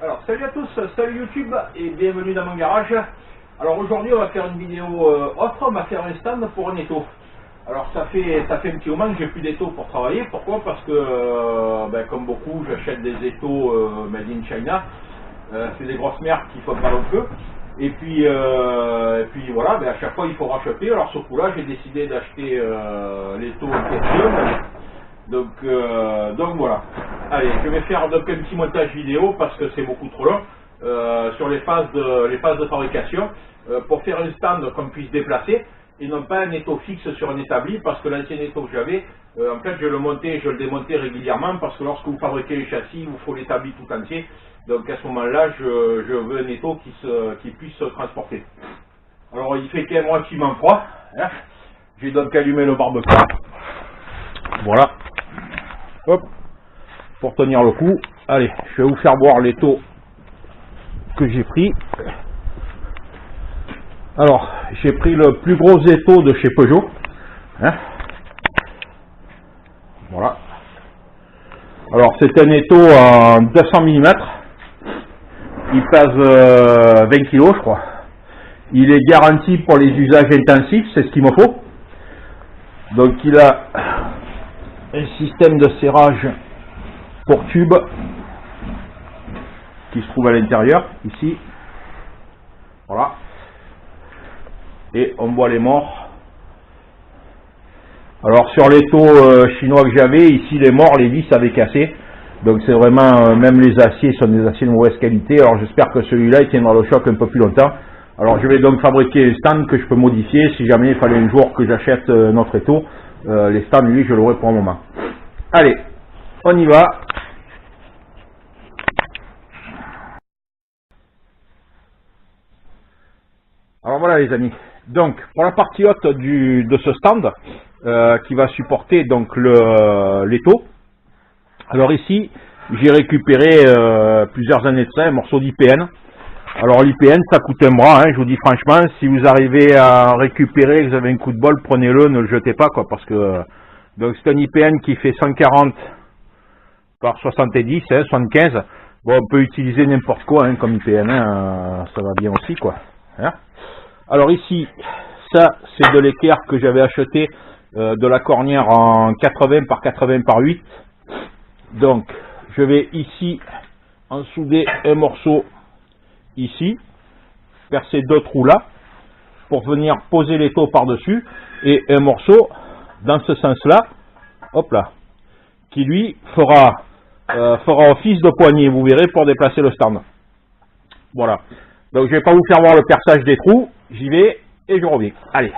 Alors salut à tous, salut YouTube et bienvenue dans mon garage. Alors aujourd'hui on va faire une vidéo autre, on va faire un stand pour un étau. Alors ça fait un petit moment que j'ai plus d'étaux pour travailler. Pourquoi? Parce que comme beaucoup j'achète des étaux made in China. C'est des grosses merdes qui font pas long feu. Et puis voilà, à chaque fois il faut racheter. Alors ce coup là j'ai décidé d'acheter l'étau en question. Donc voilà. Allez, je vais faire donc un petit montage vidéo parce que c'est beaucoup trop long sur les phases de fabrication pour faire un stand qu'on puisse déplacer et non pas un étau fixe sur un établi, parce que l'ancien étau que j'avais, en fait je le montais et je le démontais régulièrement parce que lorsque vous fabriquez les châssis, il vous faut l'établi tout entier. Donc à ce moment-là, je veux un étau qui puisse se transporter. Alors il fait quand même relativement froid, hein. J'ai donc allumé le barbecue. Voilà. Hop, pour tenir le coup. Allez, je vais vous faire boire l'étau que j'ai pris. Alors, j'ai pris le plus gros étau de chez Peugeot. Hein, voilà. Alors, c'est un étau en 200 mm. Il pèse 20 kg, je crois. Il est garanti pour les usages intensifs, c'est ce qu'il me faut. Donc, il a un système de serrage pour tube qui se trouve à l'intérieur, ici. Voilà. Et on voit les morts. Alors sur l'étau chinois que j'avais, ici les morts, les vis avaient cassé. Donc c'est vraiment, même les aciers sont des aciers de mauvaise qualité. Alors j'espère que celui-là il tiendra le choc un peu plus longtemps. Alors je vais donc fabriquer un stand que je peux modifier si jamais il fallait un jour que j'achète notre étau. Les stands, lui, je l'aurai pour un moment. Allez, on y va. Alors voilà les amis. Donc pour la partie haute de ce stand qui va supporter donc l'étau. Alors ici j'ai récupéré plusieurs années de ça un morceau d'IPN. Alors l'IPN ça coûte un bras, hein, je vous dis franchement, si vous arrivez à récupérer, que vous avez un coup de bol, prenez-le, ne le jetez pas quoi, parce que donc c'est un IPN qui fait 140 par 70, hein, 75. Bon, on peut utiliser n'importe quoi hein, comme IPN, hein, ça va bien aussi quoi. Hein. Alors ici, ça c'est de l'équerre que j'avais acheté de la cornière en 80 par 80 par 8. Donc je vais ici en souder un morceau ici, percer deux trous là, pour venir poser l'étau par-dessus, et un morceau dans ce sens-là, hop là, qui lui fera office de poignée, vous verrez, pour déplacer le stand. Voilà. Donc je vais pas vous faire voir le perçage des trous, j'y vais et je reviens. Allez.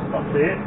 c'est parfait.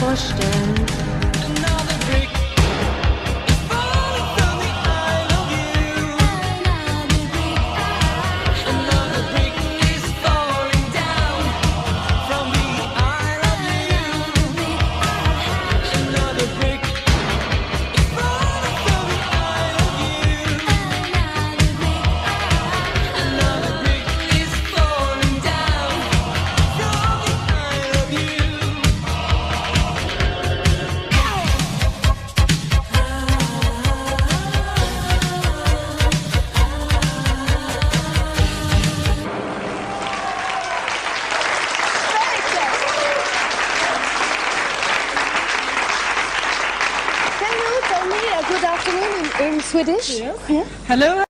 vorstellen. Good afternoon in Swedish. Yes. Yeah. Hello.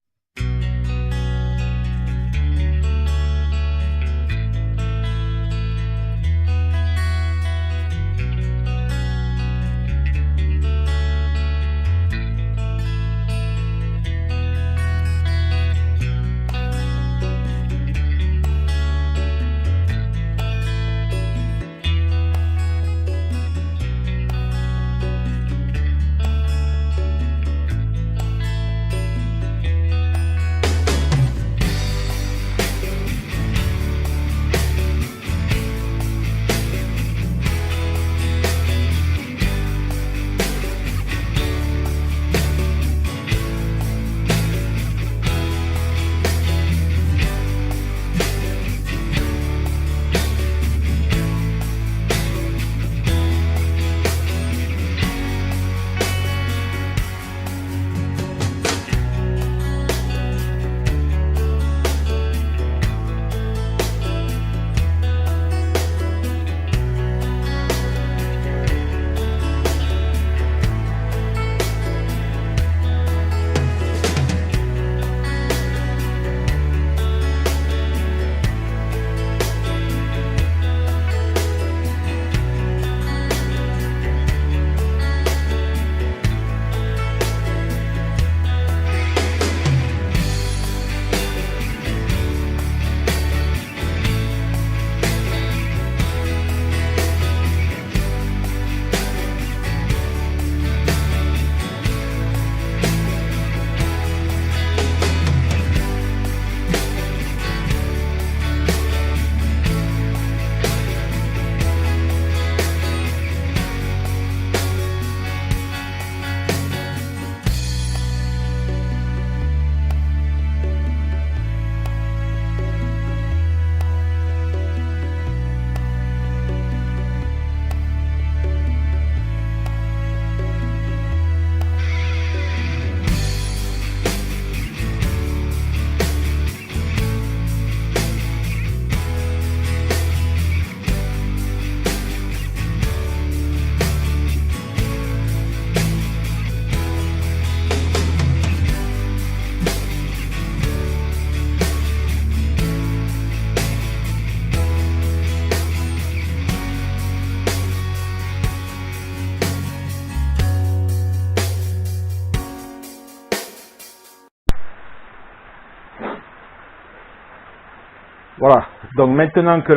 Voilà, donc maintenant que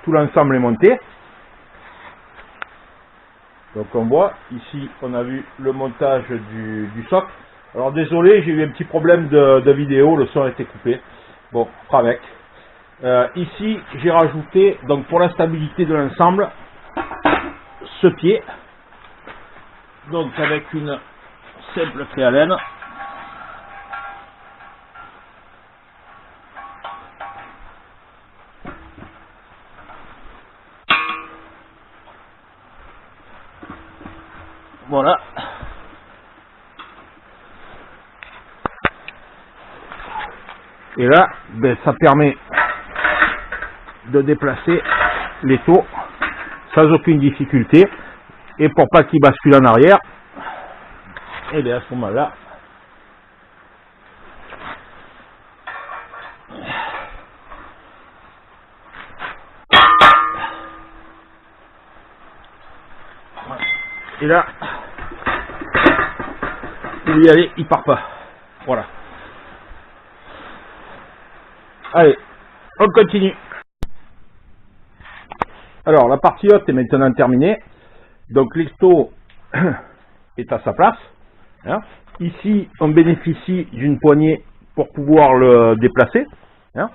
tout l'ensemble est monté, donc on voit, ici on a vu le montage du socle. Alors désolé, j'ai eu un petit problème de vidéo, le son a été coupé, bon, pas avec. Ici j'ai rajouté, donc pour la stabilité de l'ensemble, ce pied, donc avec une simple clé Allen. Voilà. Et là, ben, ça permet de déplacer l'étau sans aucune difficulté. Et pour pas qu'il bascule en arrière, et bien à ce moment-là, et là, il y aller, il part pas. Voilà. Allez, on continue. Alors, la partie haute est maintenant terminée. Donc l'étau est à sa place. Hein. Ici, on bénéficie d'une poignée pour pouvoir le déplacer. Hein.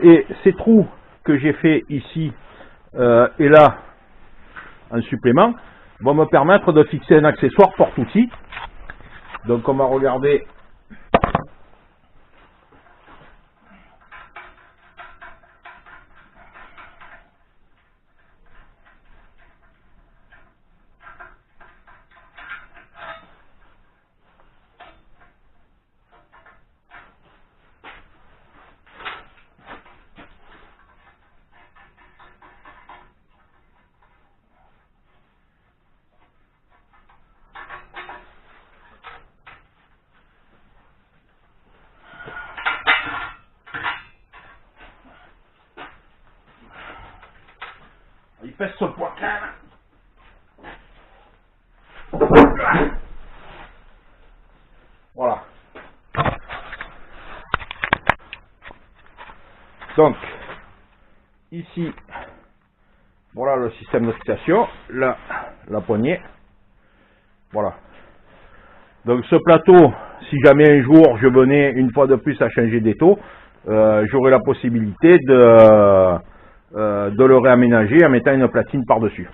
Et ces trous que j'ai fait ici et là, en supplément, vont me permettre de fixer un accessoire porte-outil. Donc on va regarder. Il pèse sur le poids. Voilà. Donc, ici, voilà le système de fixation. Là, la poignée. Voilà. Donc ce plateau, si jamais un jour je venais une fois de plus à changer d'étau, j'aurais la possibilité de le réaménager en mettant une platine par-dessus.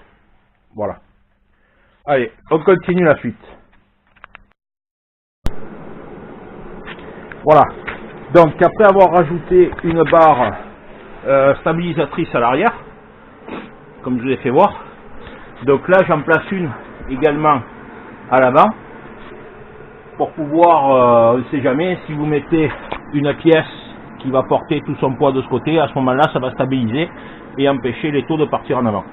Voilà. Allez, on continue la suite. Voilà. Donc après avoir rajouté une barre stabilisatrice à l'arrière, comme je vous ai fait voir, donc là j'en place une également à l'avant, pour pouvoir, on ne sait jamais, si vous mettez une pièce qui va porter tout son poids de ce côté, à ce moment-là ça va stabiliser et empêcher l'étau de partir en avant.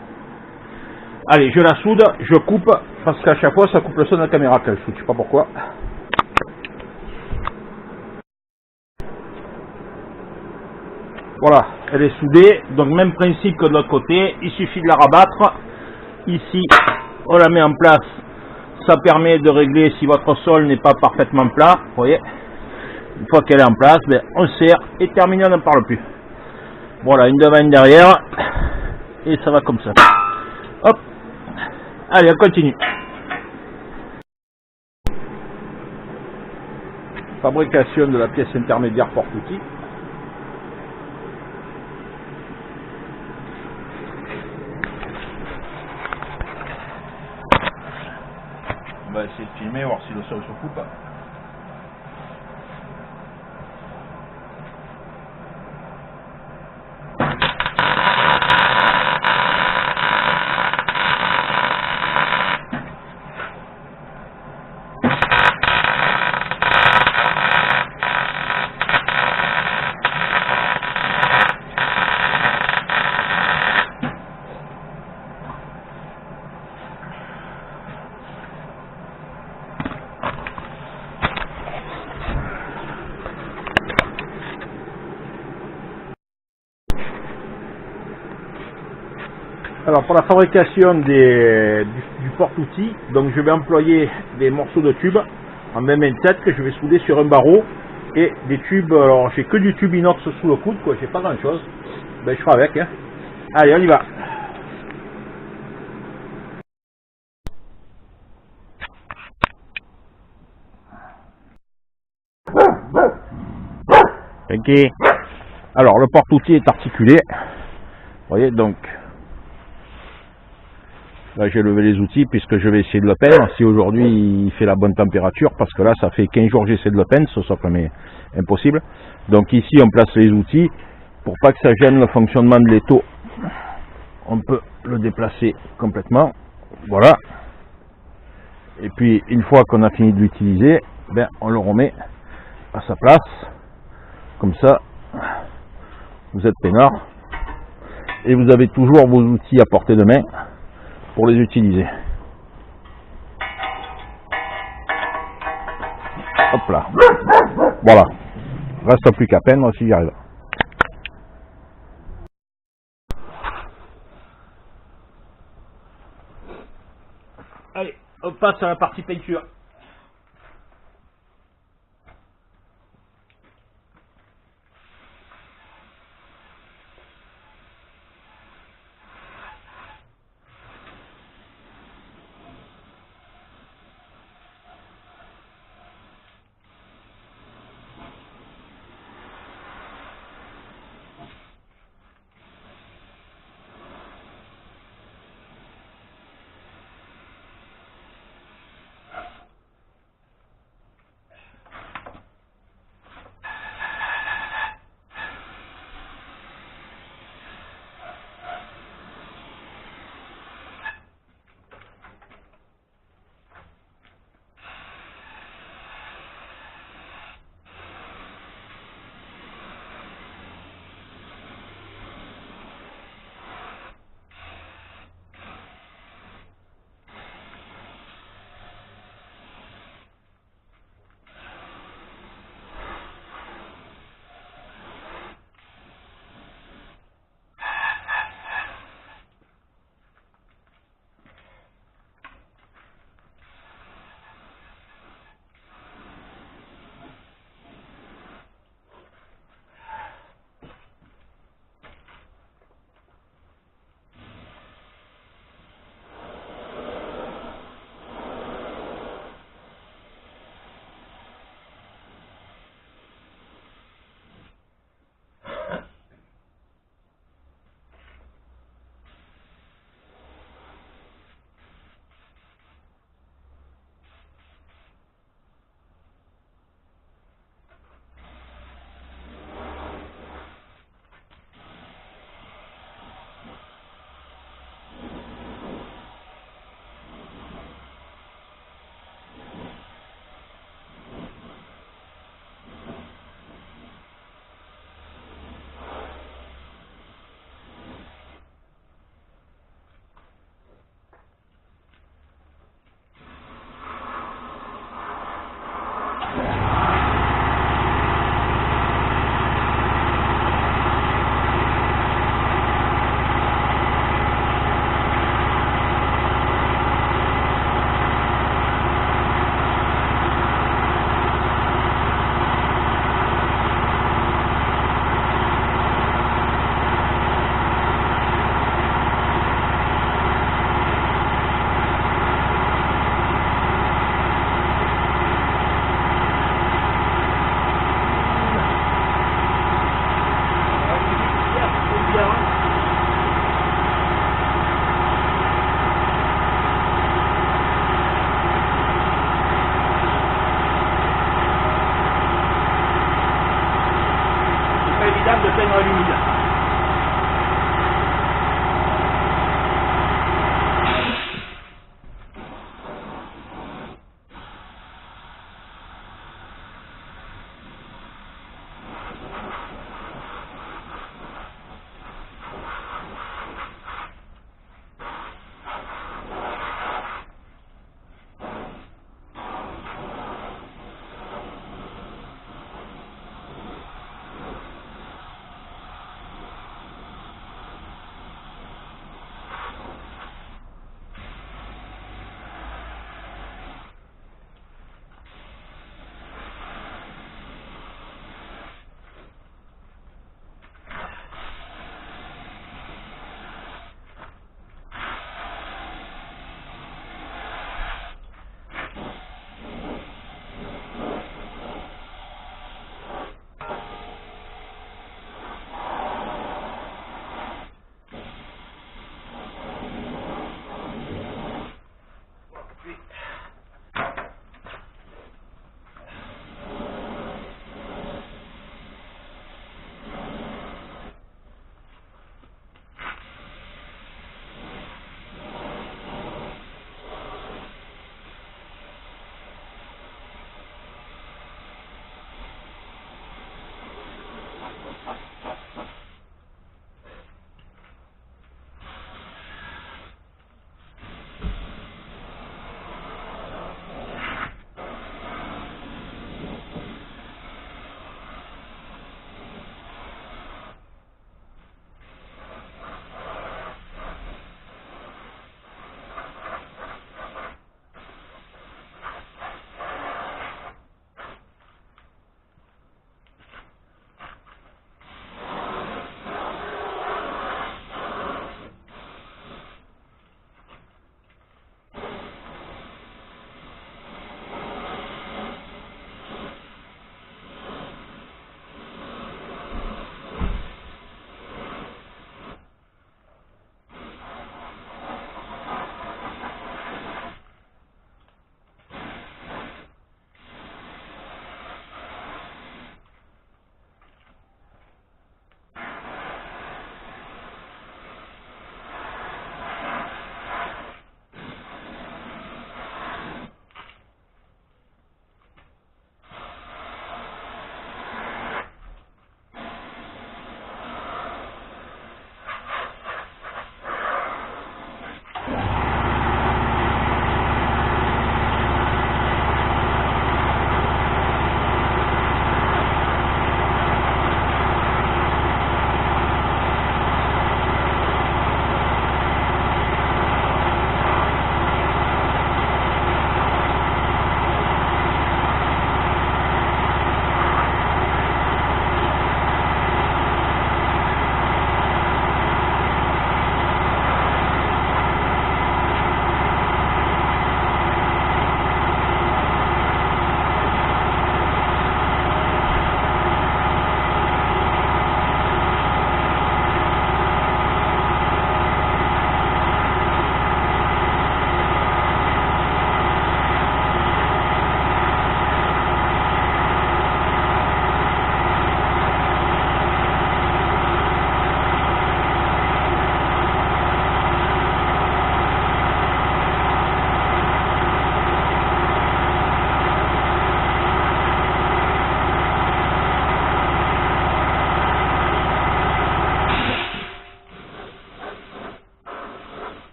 Allez, je la soude, je coupe, parce qu'à chaque fois ça coupe le son de la caméra qu'elle soude, je sais pas pourquoi. Voilà, elle est soudée, donc même principe que de l'autre côté, il suffit de la rabattre. Ici, on la met en place, ça permet de régler si votre sol n'est pas parfaitement plat, vous voyez. Une fois qu'elle est en place, ben, on serre et terminé, on n'en parle plus. Voilà, une devant, une derrière, et ça va comme ça. Hop, allez, on continue. Fabrication de la pièce intermédiaire porte-outil. On va essayer de filmer, voir si le sol se coupe. Alors pour la fabrication du porte-outil, donc je vais employer des morceaux de tube en 20-27 que je vais souder sur un barreau et des tubes, alors j'ai que du tube inox sous le coude, quoi, j'ai pas grand chose, ben je ferai avec. Hein. Allez, on y va. Ok. Alors le porte-outil est articulé, vous voyez, donc là j'ai levé les outils puisque je vais essayer de le peindre, si aujourd'hui il fait la bonne température, parce que là ça fait 15 jours que j'essaie de le peindre, ce soit mais impossible. Donc ici on place les outils, pour pas que ça gêne le fonctionnement de l'étau, on peut le déplacer complètement, voilà. Et puis une fois qu'on a fini de l'utiliser, ben, on le remet à sa place, comme ça vous êtes peinard, et vous avez toujours vos outils à portée de main pour les utiliser. Hop là. Voilà. Reste plus qu'à peindre si j'y arrive. Allez, on passe à la partie peinture. de teindre l'humide.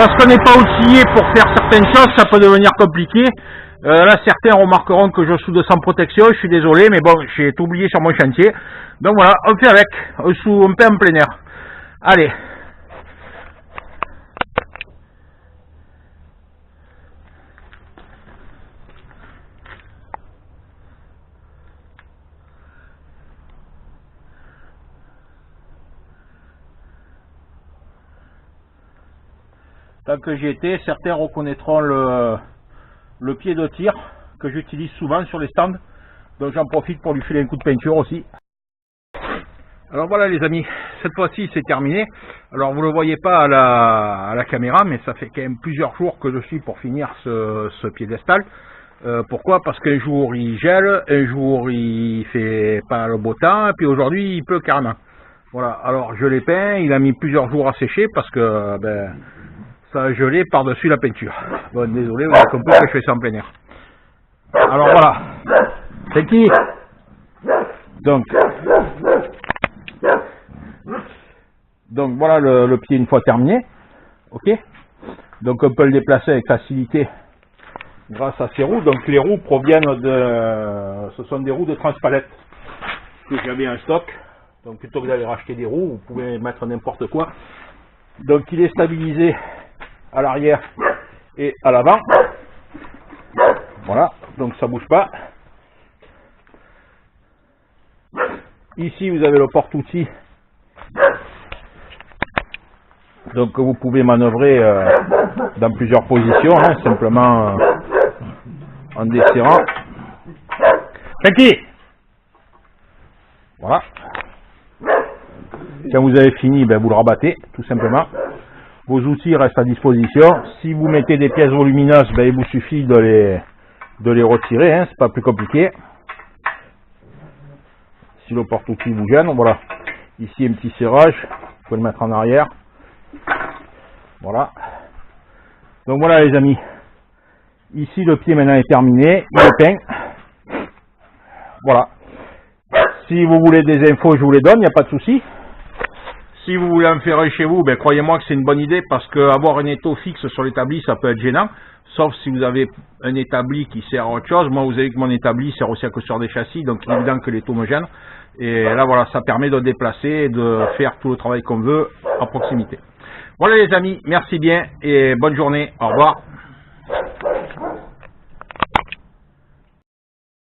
lorsqu'on n'est pas outillé pour faire certaines choses, ça peut devenir compliqué. Là, certains remarqueront que je soude sans protection, je suis désolé, mais bon, j'ai tout oublié sur mon chantier. Donc voilà, on fait avec, on fait en plein air. Allez. Tant que j'y étais, certains reconnaîtront le pied de tir que j'utilise souvent sur les stands. Donc j'en profite pour lui filer un coup de peinture aussi. Alors voilà les amis, cette fois-ci c'est terminé. Alors vous ne le voyez pas à la caméra, mais ça fait quand même plusieurs jours que je suis pour finir ce piédestal. Pourquoi? Parce qu'un jour il gèle, un jour il fait pas le beau temps, et puis aujourd'hui il pleut carrément. Voilà, alors je l'ai peint, il a mis plusieurs jours à sécher parce que ça a gelé par-dessus la peinture. Bon, désolé, vous avez compris que je fais ça en plein air. Alors voilà, c'est qui? Donc voilà le pied une fois terminé. Ok. Donc on peut le déplacer avec facilité grâce à ces roues. Donc les roues proviennent ce sont des roues de Transpalette que j'avais en stock. Donc plutôt que d'aller racheter des roues, vous pouvez mettre n'importe quoi. Donc il est stabilisé à l'arrière et à l'avant. Voilà, donc ça bouge pas. Ici vous avez le porte-outils. Donc vous pouvez manœuvrer dans plusieurs positions, hein, simplement en desserrant. Voilà. Quand vous avez fini, vous le rabattez, tout simplement. Vos outils restent à disposition. Si vous mettez des pièces volumineuses, il vous suffit de les retirer, hein, c'est pas plus compliqué. Si le porte-outils vous gêne, voilà. Ici un petit serrage, vous pouvez le mettre en arrière. Voilà. Donc voilà les amis. Ici le pied maintenant est terminé, il est peint. Voilà. Si vous voulez des infos, je vous les donne, il n'y a pas de souci. Si vous voulez en faire un chez vous, croyez-moi que c'est une bonne idée parce qu'avoir un étau fixe sur l'établi, ça peut être gênant. Sauf si vous avez un établi qui sert à autre chose. Moi, vous savez que mon établi sert aussi à construire des châssis, donc il est évident que l'étau me gêne. Et là, voilà, ça permet de déplacer et de faire tout le travail qu'on veut à proximité. Voilà les amis, merci bien et bonne journée. Au revoir.